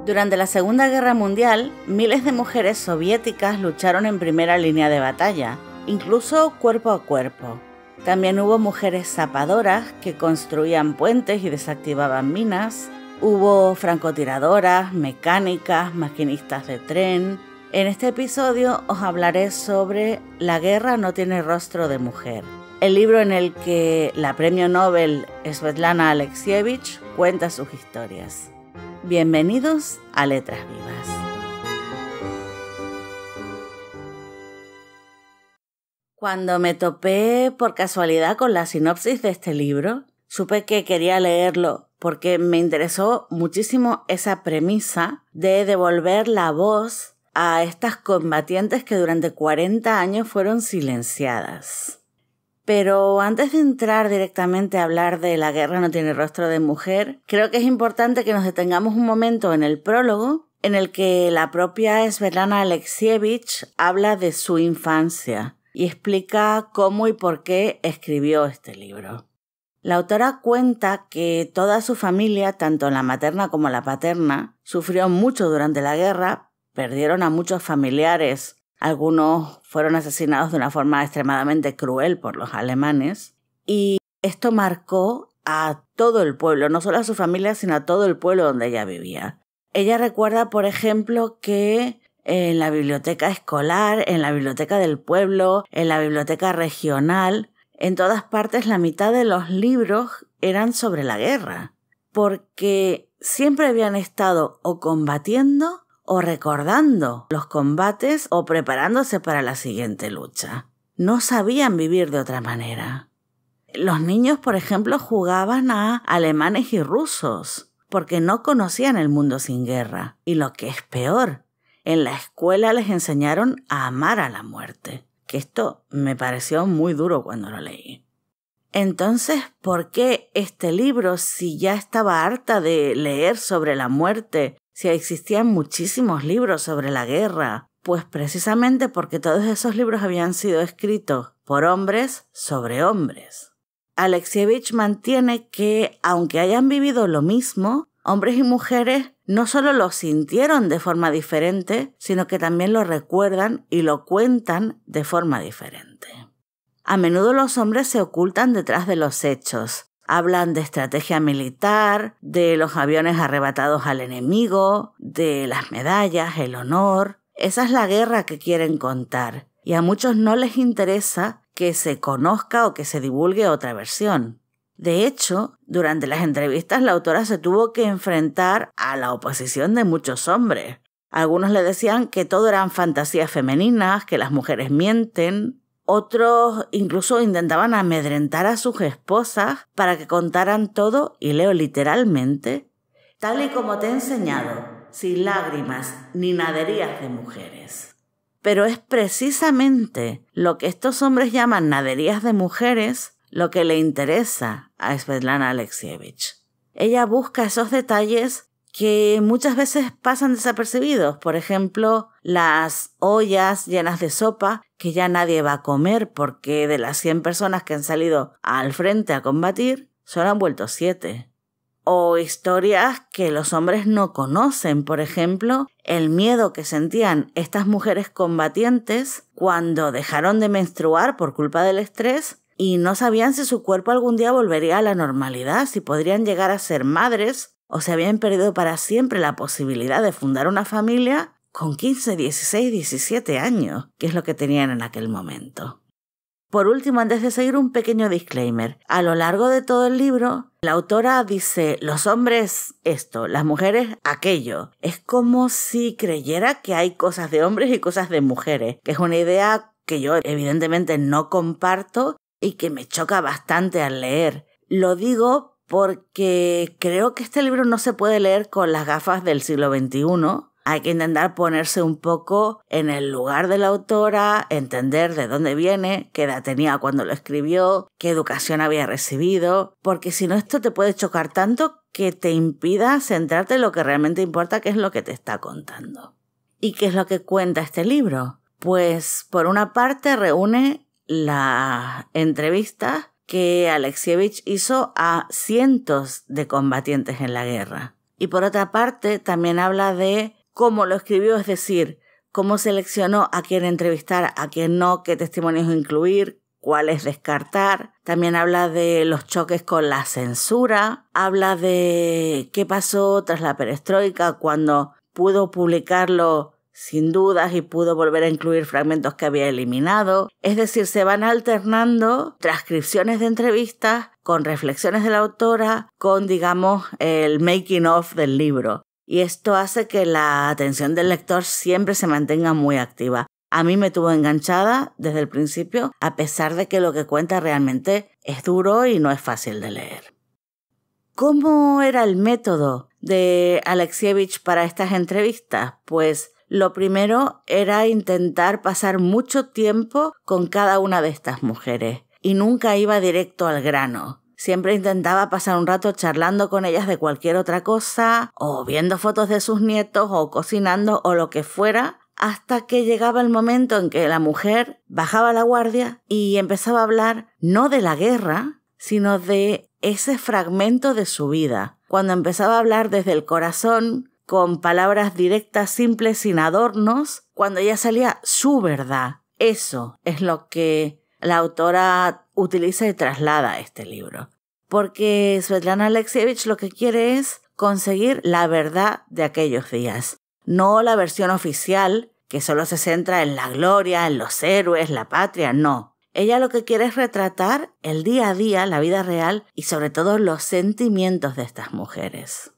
Durante la Segunda Guerra Mundial, miles de mujeres soviéticas lucharon en primera línea de batalla, incluso cuerpo a cuerpo. También hubo mujeres zapadoras que construían puentes y desactivaban minas. Hubo francotiradoras, mecánicas, maquinistas de tren. En este episodio os hablaré sobre La guerra no tiene rostro de mujer, el libro en el que la premio Nobel Svetlana Alexievich cuenta sus historias. Bienvenidos a Letras Vivas. Cuando me topé por casualidad con la sinopsis de este libro, supe que quería leerlo porque me interesó muchísimo esa premisa de devolver la voz a estas combatientes que durante 40 años fueron silenciadas. Pero antes de entrar directamente a hablar de La guerra no tiene rostro de mujer, creo que es importante que nos detengamos un momento en el prólogo en el que la propia Svetlana Alexievich habla de su infancia y explica cómo y por qué escribió este libro. La autora cuenta que toda su familia, tanto la materna como la paterna, sufrió mucho durante la guerra, perdieron a muchos familiares. Algunos fueron asesinados de una forma extremadamente cruel por los alemanes y esto marcó a todo el pueblo, no solo a su familia, sino a todo el pueblo donde ella vivía. Ella recuerda, por ejemplo, que en la biblioteca escolar, en la biblioteca del pueblo, en la biblioteca regional, en todas partes la mitad de los libros eran sobre la guerra, porque siempre habían estado o combatiendo o recordando los combates o preparándose para la siguiente lucha. No sabían vivir de otra manera. Los niños, por ejemplo, jugaban a alemanes y rusos porque no conocían el mundo sin guerra. Y lo que es peor, en la escuela les enseñaron a amar a la muerte, que esto me pareció muy duro cuando lo leí. Entonces, ¿por qué este libro si ya estaba harta de leer sobre la muerte? Si existían muchísimos libros sobre la guerra, pues precisamente porque todos esos libros habían sido escritos por hombres sobre hombres. Alexievich mantiene que, aunque hayan vivido lo mismo, hombres y mujeres no solo lo sintieron de forma diferente, sino que también lo recuerdan y lo cuentan de forma diferente. A menudo los hombres se ocultan detrás de los hechos. Hablan de estrategia militar, de los aviones arrebatados al enemigo, de las medallas, el honor. Esa es la guerra que quieren contar. Y a muchos no les interesa que se conozca o que se divulgue otra versión. De hecho, durante las entrevistas la autora se tuvo que enfrentar a la oposición de muchos hombres. Algunos le decían que todo eran fantasías femeninas, que las mujeres mienten. Otros incluso intentaban amedrentar a sus esposas para que contaran todo, y leo literalmente, tal y como te he enseñado, sin lágrimas ni naderías de mujeres. Pero es precisamente lo que estos hombres llaman naderías de mujeres lo que le interesa a Svetlana Alexievich. Ella busca esos detalles que muchas veces pasan desapercibidos. Por ejemplo, las ollas llenas de sopa que ya nadie va a comer porque de las 100 personas que han salido al frente a combatir, solo han vuelto 7. O historias que los hombres no conocen. Por ejemplo, el miedo que sentían estas mujeres combatientes cuando dejaron de menstruar por culpa del estrés y no sabían si su cuerpo algún día volvería a la normalidad, si podrían llegar a ser madres o se habían perdido para siempre la posibilidad de fundar una familia con 15, 16, 17 años, que es lo que tenían en aquel momento. Por último, antes de seguir, un pequeño disclaimer. A lo largo de todo el libro, la autora dice, los hombres esto, las mujeres aquello. Es como si creyera que hay cosas de hombres y cosas de mujeres, que es una idea que yo evidentemente no comparto y que me choca bastante al leer. Lo digo porque creo que este libro no se puede leer con las gafas del siglo XXI. Hay que intentar ponerse un poco en el lugar de la autora, entender de dónde viene, qué edad tenía cuando lo escribió, qué educación había recibido, porque si no esto te puede chocar tanto que te impida centrarte en lo que realmente importa, que es lo que te está contando. ¿Y qué es lo que cuenta este libro? Pues por una parte reúne las entrevistas que Alexievich hizo a cientos de combatientes en la guerra. Y por otra parte, también habla de cómo lo escribió, es decir, cómo seleccionó a quién entrevistar, a quién no, qué testimonios incluir, cuáles descartar. También habla de los choques con la censura, habla de qué pasó tras la perestroika cuando pudo publicarlo sin dudas y pudo volver a incluir fragmentos que había eliminado. Es decir, se van alternando transcripciones de entrevistas con reflexiones de la autora, con, digamos, el making of del libro. Y esto hace que la atención del lector siempre se mantenga muy activa. A mí me tuvo enganchada desde el principio, a pesar de que lo que cuenta realmente es duro y no es fácil de leer. ¿Cómo era el método de Alexievich para estas entrevistas? Pues lo primero era intentar pasar mucho tiempo con cada una de estas mujeres y nunca iba directo al grano. Siempre intentaba pasar un rato charlando con ellas de cualquier otra cosa, o viendo fotos de sus nietos, o cocinando, o lo que fuera, hasta que llegaba el momento en que la mujer bajaba la guardia y empezaba a hablar no de la guerra, sino de ese fragmento de su vida. Cuando empezaba a hablar desde el corazón, con palabras directas, simples, sin adornos, cuando ya salía su verdad. Eso es lo que la autora utiliza y traslada a este libro. Porque Svetlana Alexievich lo que quiere es conseguir la verdad de aquellos días. No la versión oficial, que solo se centra en la gloria, en los héroes, la patria, no. Ella lo que quiere es retratar el día a día, la vida real y sobre todo los sentimientos de estas mujeres.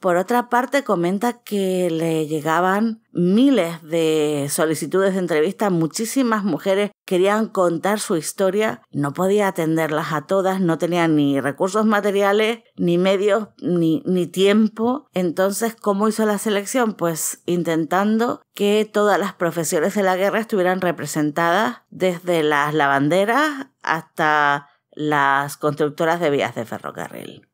Por otra parte, comenta que le llegaban miles de solicitudes de entrevista, muchísimas mujeres querían contar su historia, no podía atenderlas a todas, no tenía ni recursos materiales, ni medios, ni tiempo. Entonces, ¿cómo hizo la selección? Pues intentando que todas las profesiones de la guerra estuvieran representadas, desde las lavanderas hasta las constructoras de vías de ferrocarril.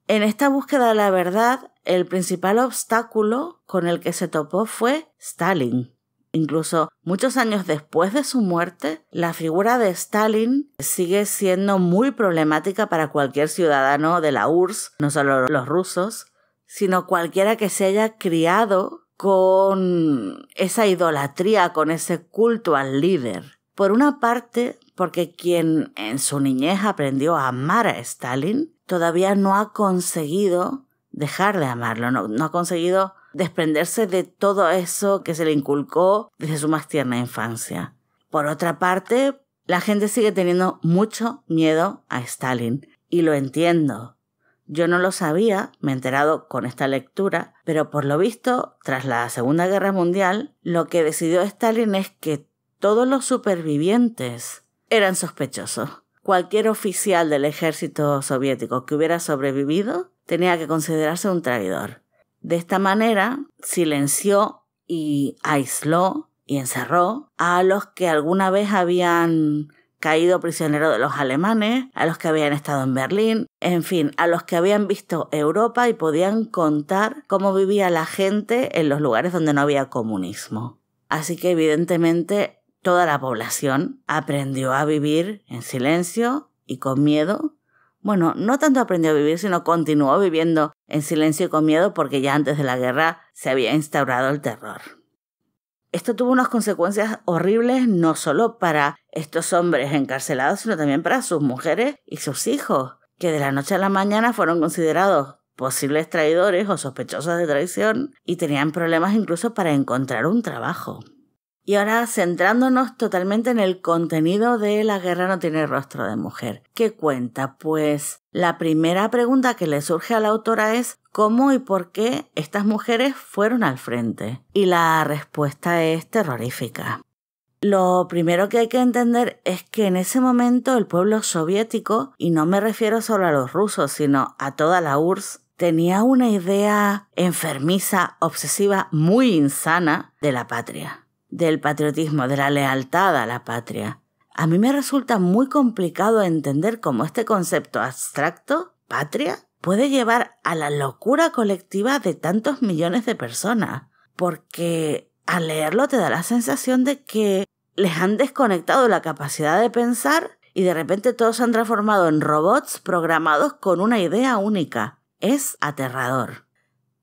En esta búsqueda de la verdad, el principal obstáculo con el que se topó fue Stalin. Incluso muchos años después de su muerte, la figura de Stalin sigue siendo muy problemática para cualquier ciudadano de la URSS, no solo los rusos, sino cualquiera que se haya criado con esa idolatría, con ese culto al líder. Por una parte, porque quien en su niñez aprendió a amar a Stalin, todavía no ha conseguido dejar de amarlo, no ha conseguido desprenderse de todo eso que se le inculcó desde su más tierna infancia. Por otra parte, la gente sigue teniendo mucho miedo a Stalin, y lo entiendo. Yo no lo sabía, me he enterado con esta lectura, pero por lo visto, tras la Segunda Guerra Mundial, lo que decidió Stalin es que todos los supervivientes eran sospechosos. Cualquier oficial del ejército soviético que hubiera sobrevivido tenía que considerarse un traidor. De esta manera, silenció y aisló y encerró a los que alguna vez habían caído prisioneros de los alemanes, a los que habían estado en Berlín, en fin, a los que habían visto Europa y podían contar cómo vivía la gente en los lugares donde no había comunismo. Así que evidentemente toda la población aprendió a vivir en silencio y con miedo. Bueno, no tanto aprendió a vivir, sino continuó viviendo en silencio y con miedo porque ya antes de la guerra se había instaurado el terror. Esto tuvo unas consecuencias horribles no solo para estos hombres encarcelados, sino también para sus mujeres y sus hijos, que de la noche a la mañana fueron considerados posibles traidores o sospechosos de traición y tenían problemas incluso para encontrar un trabajo. Y ahora, centrándonos totalmente en el contenido de La guerra no tiene rostro de mujer. ¿Qué cuenta? Pues la primera pregunta que le surge a la autora es ¿cómo y por qué estas mujeres fueron al frente? Y la respuesta es terrorífica. Lo primero que hay que entender es que en ese momento el pueblo soviético, y no me refiero solo a los rusos, sino a toda la URSS, tenía una idea enfermiza, obsesiva, muy insana de la patria, del patriotismo, de la lealtad a la patria. A mí me resulta muy complicado entender cómo este concepto abstracto, patria, puede llevar a la locura colectiva de tantos millones de personas, porque al leerlo te da la sensación de que les han desconectado la capacidad de pensar y de repente todos se han transformado en robots programados con una idea única. Es aterrador.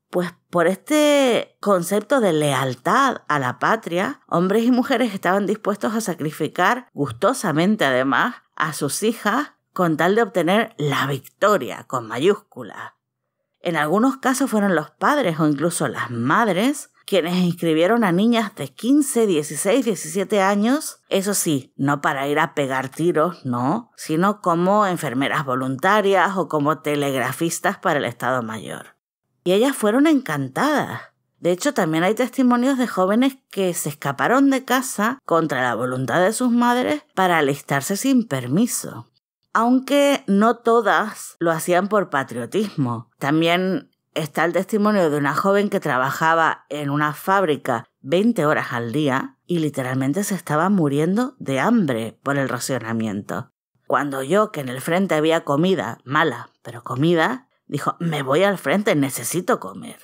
Pues por este concepto de lealtad a la patria, hombres y mujeres estaban dispuestos a sacrificar, gustosamente además, a sus hijas con tal de obtener la victoria, con mayúsculas. En algunos casos fueron los padres o incluso las madres quienes inscribieron a niñas de 15, 16, 17 años, eso sí, no para ir a pegar tiros, no, sino como enfermeras voluntarias o como telegrafistas para el Estado Mayor. Y ellas fueron encantadas. De hecho, también hay testimonios de jóvenes que se escaparon de casa contra la voluntad de sus madres para alistarse sin permiso. Aunque no todas lo hacían por patriotismo. También está el testimonio de una joven que trabajaba en una fábrica 20 horas al día y literalmente se estaba muriendo de hambre por el racionamiento. Cuando oyó que en el frente había comida, mala, pero comida, dijo, me voy al frente, necesito comer.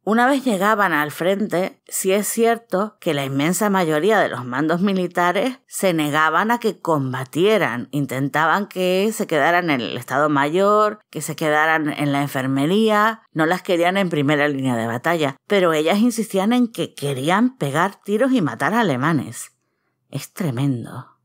Una vez llegaban al frente, sí es cierto que la inmensa mayoría de los mandos militares se negaban a que combatieran, intentaban que se quedaran en el Estado Mayor, que se quedaran en la enfermería, no las querían en primera línea de batalla, pero ellas insistían en que querían pegar tiros y matar alemanes. Es tremendo.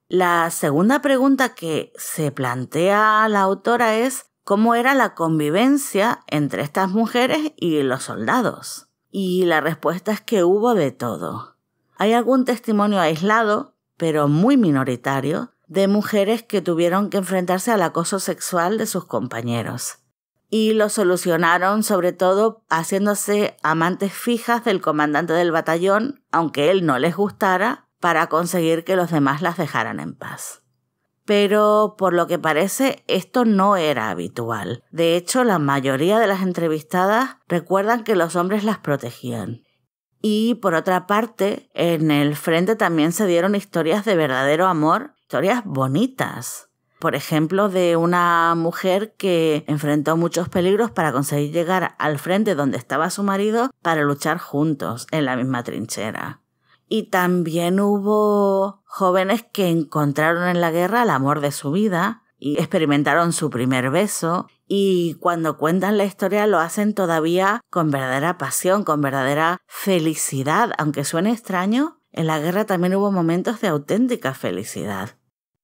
La segunda pregunta que se plantea la autora es ¿cómo era la convivencia entre estas mujeres y los soldados? Y la respuesta es que hubo de todo. Hay algún testimonio aislado, pero muy minoritario, de mujeres que tuvieron que enfrentarse al acoso sexual de sus compañeros. Y lo solucionaron sobre todo haciéndose amantes fijas del comandante del batallón, aunque él no les gustara, para conseguir que los demás las dejaran en paz. Pero por lo que parece esto no era habitual. De hecho, la mayoría de las entrevistadas recuerdan que los hombres las protegían. Y por otra parte, en el frente también se dieron historias de verdadero amor, historias bonitas. Por ejemplo, de una mujer que enfrentó muchos peligros para conseguir llegar al frente donde estaba su marido para luchar juntos en la misma trinchera. Y también hubo jóvenes que encontraron en la guerra el amor de su vida y experimentaron su primer beso y cuando cuentan la historia lo hacen todavía con verdadera pasión, con verdadera felicidad. Aunque suene extraño, en la guerra también hubo momentos de auténtica felicidad.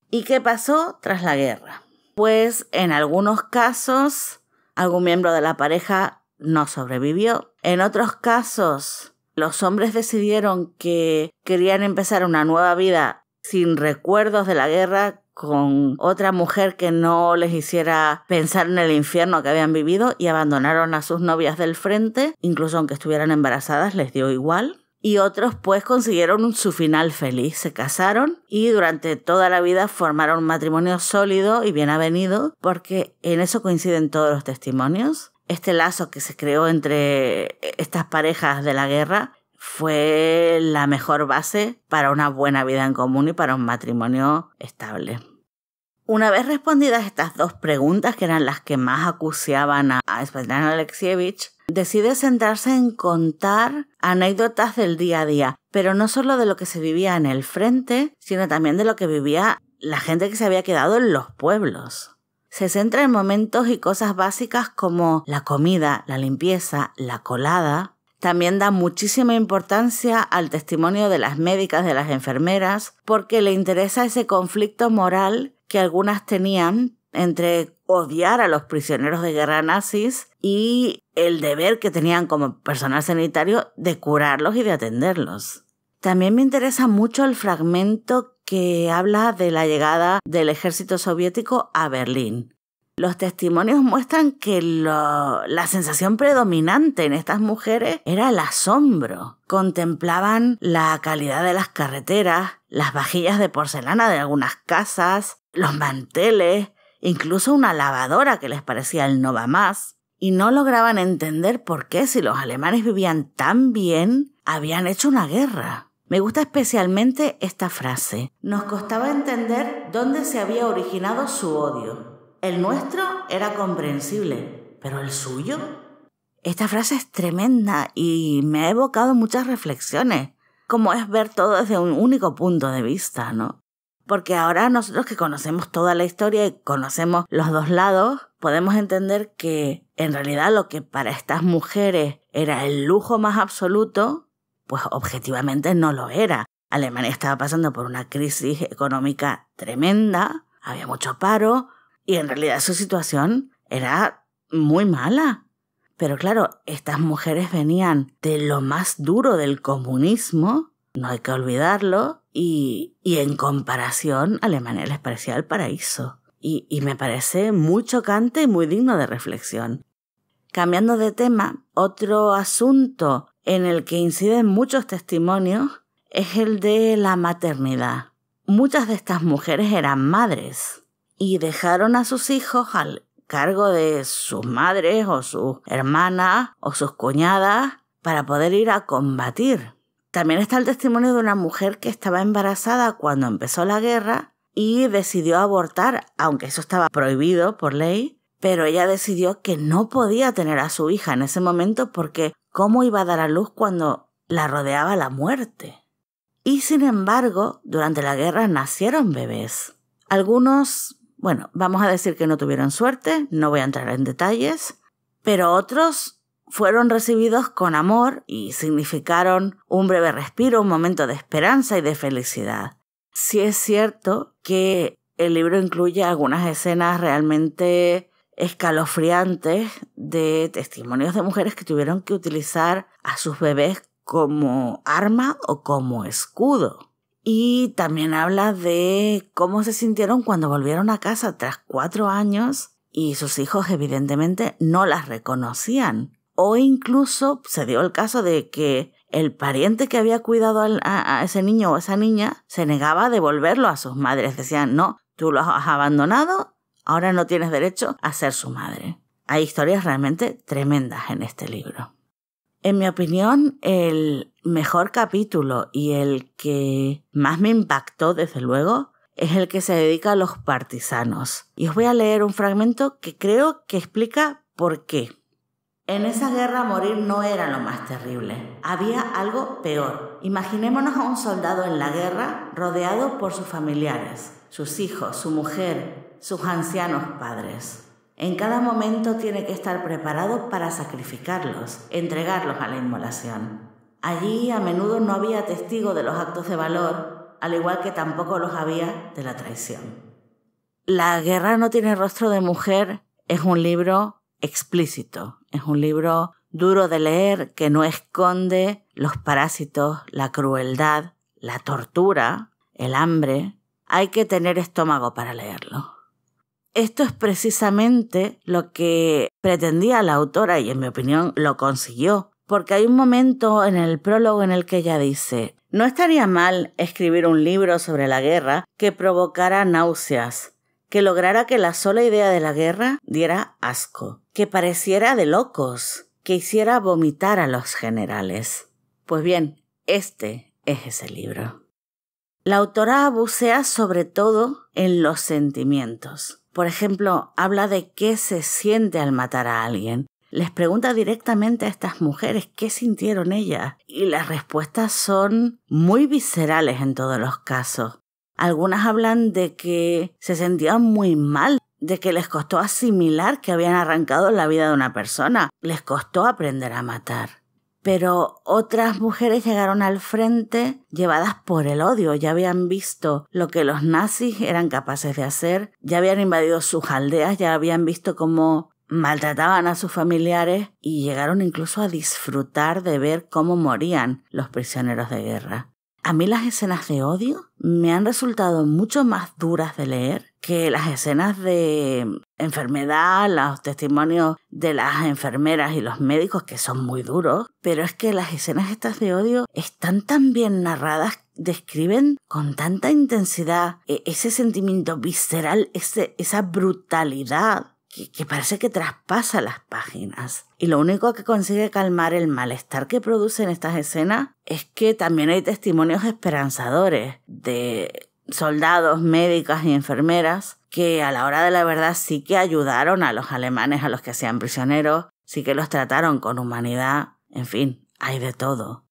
¿Y qué pasó tras la guerra? Pues en algunos casos algún miembro de la pareja no sobrevivió. En otros casos los hombres decidieron que querían empezar una nueva vida sin recuerdos de la guerra, con otra mujer que no les hiciera pensar en el infierno que habían vivido y abandonaron a sus novias del frente, incluso aunque estuvieran embarazadas les dio igual. Y otros pues consiguieron su final feliz, se casaron y durante toda la vida formaron un matrimonio sólido y bien avenido, porque en eso coinciden todos los testimonios. Este lazo que se creó entre estas parejas de la guerra fue la mejor base para una buena vida en común y para un matrimonio estable. Una vez respondidas estas dos preguntas, que eran las que más acuciaban a Svetlana Alexievich, decide centrarse en contar anécdotas del día a día, pero no solo de lo que se vivía en el frente, sino también de lo que vivía la gente que se había quedado en los pueblos. Se centra en momentos y cosas básicas como la comida, la limpieza, la colada. También da muchísima importancia al testimonio de las médicas, de las enfermeras, porque le interesa ese conflicto moral que algunas tenían entre odiar a los prisioneros de guerra nazis y el deber que tenían como personal sanitario de curarlos y de atenderlos. También me interesa mucho el fragmento que habla de la llegada del ejército soviético a Berlín. Los testimonios muestran que la sensación predominante en estas mujeres era el asombro. Contemplaban la calidad de las carreteras, las vajillas de porcelana de algunas casas, los manteles, incluso una lavadora que les parecía el no va más. Y no lograban entender por qué, si los alemanes vivían tan bien, habían hecho una guerra. Me gusta especialmente esta frase. Nos costaba entender dónde se había originado su odio. El nuestro era comprensible, pero ¿el suyo? Esta frase es tremenda y me ha evocado muchas reflexiones. Como es ver todo desde un único punto de vista, ¿no? Porque ahora nosotros que conocemos toda la historia y conocemos los dos lados, podemos entender que en realidad lo que para estas mujeres era el lujo más absoluto, pues objetivamente no lo era. Alemania estaba pasando por una crisis económica tremenda, había mucho paro y en realidad su situación era muy mala. Pero claro, estas mujeres venían de lo más duro del comunismo, no hay que olvidarlo, y en comparación Alemania les parecía el paraíso. Y me parece muy chocante y muy digno de reflexión. Cambiando de tema, otro asunto en el que inciden muchos testimonios es el de la maternidad. Muchas de estas mujeres eran madres y dejaron a sus hijos al cargo de sus madres o sus hermanas o sus cuñadas para poder ir a combatir. También está el testimonio de una mujer que estaba embarazada cuando empezó la guerra y decidió abortar, aunque eso estaba prohibido por ley, pero ella decidió que no podía tener a su hija en ese momento porque ¿cómo iba a dar a luz cuando la rodeaba la muerte? Y sin embargo, durante la guerra nacieron bebés. Algunos, vamos a decir que no tuvieron suerte, no voy a entrar en detalles, pero otros fueron recibidos con amor y significaron un breve respiro, un momento de esperanza y de felicidad. Sí es cierto que el libro incluye algunas escenas realmente escalofriantes de testimonios de mujeres que tuvieron que utilizar a sus bebés como arma o como escudo. Y también habla de cómo se sintieron cuando volvieron a casa tras 4 años y sus hijos evidentemente no las reconocían. O incluso se dio el caso de que el pariente que había cuidado a ese niño o esa niña se negaba a devolverlo a sus madres. Decían, no, tú los has abandonado, ahora no tienes derecho a ser su madre. Hay historias realmente tremendas en este libro. En mi opinión, el mejor capítulo y el que más me impactó, desde luego, es el que se dedica a los partisanos. Y os voy a leer un fragmento que creo que explica por qué. En esa guerra morir no era lo más terrible. Había algo peor. Imaginémonos a un soldado en la guerra rodeado por sus familiares, sus hijos, su mujer, sus ancianos padres. En cada momento tiene que estar preparado para sacrificarlos, entregarlos a la inmolación. Allí a menudo no había testigo de los actos de valor, al igual que tampoco los había de la traición. La guerra no tiene rostro de mujer es un libro explícito, es un libro duro de leer que no esconde los parásitos, la crueldad, la tortura, el hambre. Hay que tener estómago para leerlo. Esto es precisamente lo que pretendía la autora y en mi opinión lo consiguió, porque hay un momento en el prólogo en el que ella dice: no estaría mal escribir un libro sobre la guerra que provocara náuseas, que lograra que la sola idea de la guerra diera asco, que pareciera de locos, que hiciera vomitar a los generales. Pues bien, este es ese libro. La autora bucea sobre todo en los sentimientos. Por ejemplo, habla de qué se siente al matar a alguien. Les pregunta directamente a estas mujeres qué sintieron ellas y las respuestas son muy viscerales en todos los casos. Algunas hablan de que se sentían muy mal, de que les costó asimilar que habían arrancado la vida de una persona, les costó aprender a matar. Pero otras mujeres llegaron al frente llevadas por el odio, ya habían visto lo que los nazis eran capaces de hacer, ya habían invadido sus aldeas, ya habían visto cómo maltrataban a sus familiares y llegaron incluso a disfrutar de ver cómo morían los prisioneros de guerra. A mí las escenas de odio me han resultado mucho más duras de leer que las escenas de enfermedad, los testimonios de las enfermeras y los médicos, que son muy duros, pero es que las escenas estas de odio están tan bien narradas, describen con tanta intensidad ese sentimiento visceral, esa brutalidad que parece que traspasa las páginas. Y lo único que consigue calmar el malestar que producen estas escenas es que también hay testimonios esperanzadores de soldados, médicas y enfermeras que a la hora de la verdad sí que ayudaron a los alemanes, a los que hacían prisioneros, sí que los trataron con humanidad. En fin, hay de todo.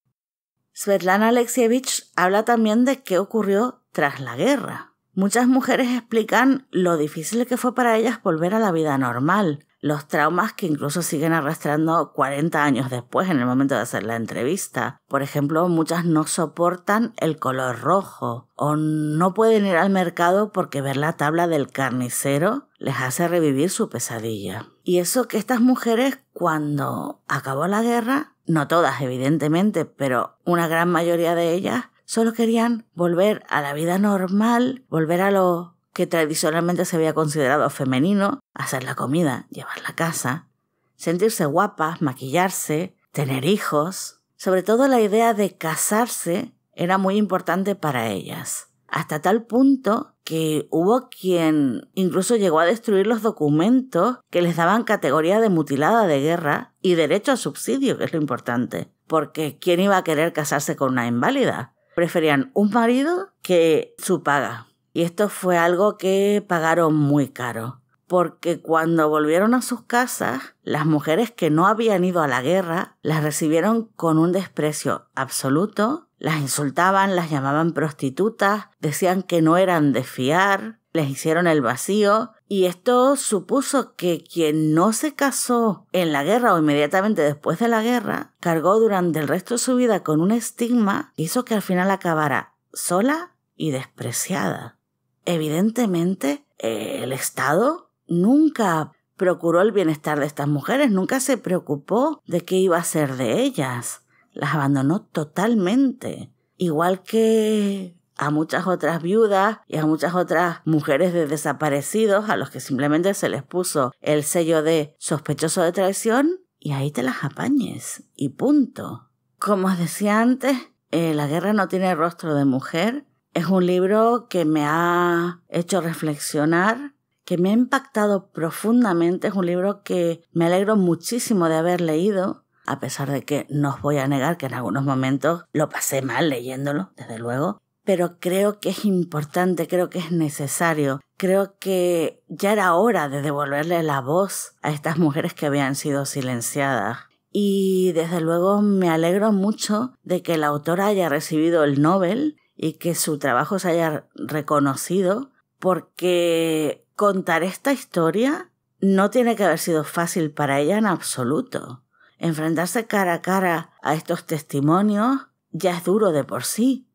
Svetlana Alexievich habla también de qué ocurrió tras la guerra. Muchas mujeres explican lo difícil que fue para ellas volver a la vida normal, los traumas que incluso siguen arrastrando 40 años después en el momento de hacer la entrevista. Por ejemplo, muchas no soportan el color rojo o no pueden ir al mercado porque ver la tabla del carnicero les hace revivir su pesadilla. Y eso que estas mujeres, cuando acabó la guerra, no todas evidentemente, pero una gran mayoría de ellas, solo querían volver a la vida normal, volver a lo que tradicionalmente se había considerado femenino, hacer la comida, llevar la casa, sentirse guapas, maquillarse, tener hijos. Sobre todo la idea de casarse era muy importante para ellas, hasta tal punto que hubo quien incluso llegó a destruir los documentos que les daban categoría de mutilada de guerra y derecho a subsidio, que es lo importante, porque ¿quién iba a querer casarse con una inválida? Preferían un marido que su paga. Y esto fue algo que pagaron muy caro, porque cuando volvieron a sus casas, las mujeres que no habían ido a la guerra las recibieron con un desprecio absoluto, las insultaban, las llamaban prostitutas, decían que no eran de fiar, les hicieron el vacío, y esto supuso que quien no se casó en la guerra o inmediatamente después de la guerra, cargó durante el resto de su vida con un estigma que hizo que al final acabara sola y despreciada. Evidentemente, el Estado nunca procuró el bienestar de estas mujeres, nunca se preocupó de qué iba a ser de ellas. Las abandonó totalmente. Igual que a muchas otras viudas y a muchas otras mujeres de desaparecidos a los que simplemente se les puso el sello de sospechoso de traición y ahí te las apañes y punto. Como os decía antes, La guerra no tiene rostro de mujer. Es un libro que me ha hecho reflexionar, que me ha impactado profundamente. Es un libro que me alegro muchísimo de haber leído, a pesar de que no os voy a negar que en algunos momentos lo pasé mal leyéndolo, desde luego. Pero creo que es importante, creo que es necesario. Creo que ya era hora de devolverle la voz a estas mujeres que habían sido silenciadas. Y desde luego me alegro mucho de que la autora haya recibido el Nobel y que su trabajo se haya reconocido, porque contar esta historia no tiene que haber sido fácil para ella en absoluto. Enfrentarse cara a cara a estos testimonios ya es duro de por sí,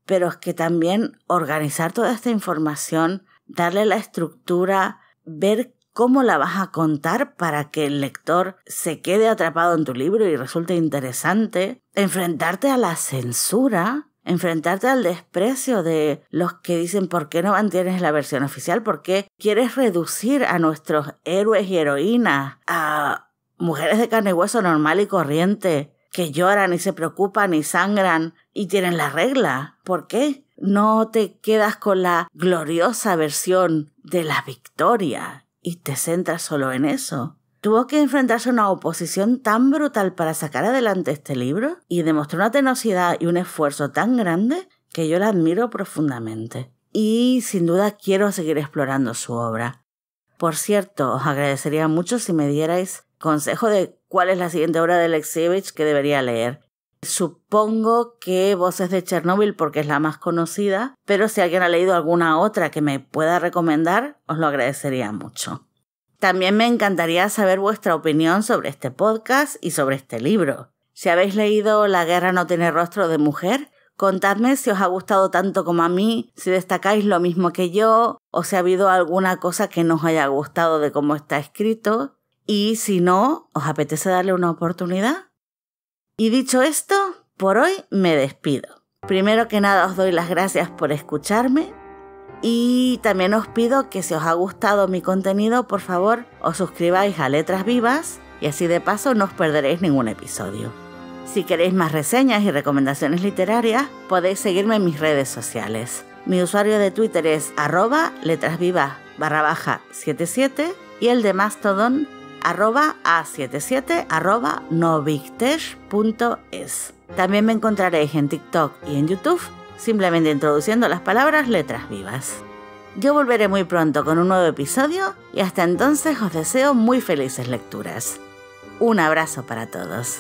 pero es que también organizar toda esta información, darle la estructura, ver cómo la vas a contar para que el lector se quede atrapado en tu libro y resulte interesante, enfrentarte a la censura, enfrentarte al desprecio de los que dicen ¿por qué no mantienes la versión oficial? ¿Por qué quieres reducir a nuestros héroes y heroínas a mujeres de carne y hueso normal y corriente que lloran y se preocupan y sangran y tienen la regla? ¿Por qué no te quedas con la gloriosa versión de la victoria y te centras solo en eso? Tuvo que enfrentarse a una oposición tan brutal para sacar adelante este libro y demostró una tenacidad y un esfuerzo tan grande que yo la admiro profundamente. Y sin duda quiero seguir explorando su obra. Por cierto, os agradecería mucho si me dierais consejo de cuál es la siguiente obra de Alexievich que debería leer. Supongo que Voces de Chernóbil porque es la más conocida, pero si alguien ha leído alguna otra que me pueda recomendar, os lo agradecería mucho. También me encantaría saber vuestra opinión sobre este podcast y sobre este libro. Si habéis leído La guerra no tiene rostro de mujer, contadme si os ha gustado tanto como a mí, si destacáis lo mismo que yo, o si ha habido alguna cosa que no os haya gustado de cómo está escrito. Y si no, ¿os apetece darle una oportunidad? Y dicho esto, por hoy me despido. Primero que nada os doy las gracias por escucharme. Y también os pido que si os ha gustado mi contenido, por favor, os suscribáis a Letras Vivas y así de paso no os perderéis ningún episodio. Si queréis más reseñas y recomendaciones literarias, podéis seguirme en mis redes sociales. Mi usuario de Twitter es @letrasvivas_77 y el de Mastodon @a77@novictesh.es. También me encontraréis en TikTok y en YouTube simplemente introduciendo las palabras Letras Vivas. Yo volveré muy pronto con un nuevo episodio y hasta entonces os deseo muy felices lecturas. Un abrazo para todos.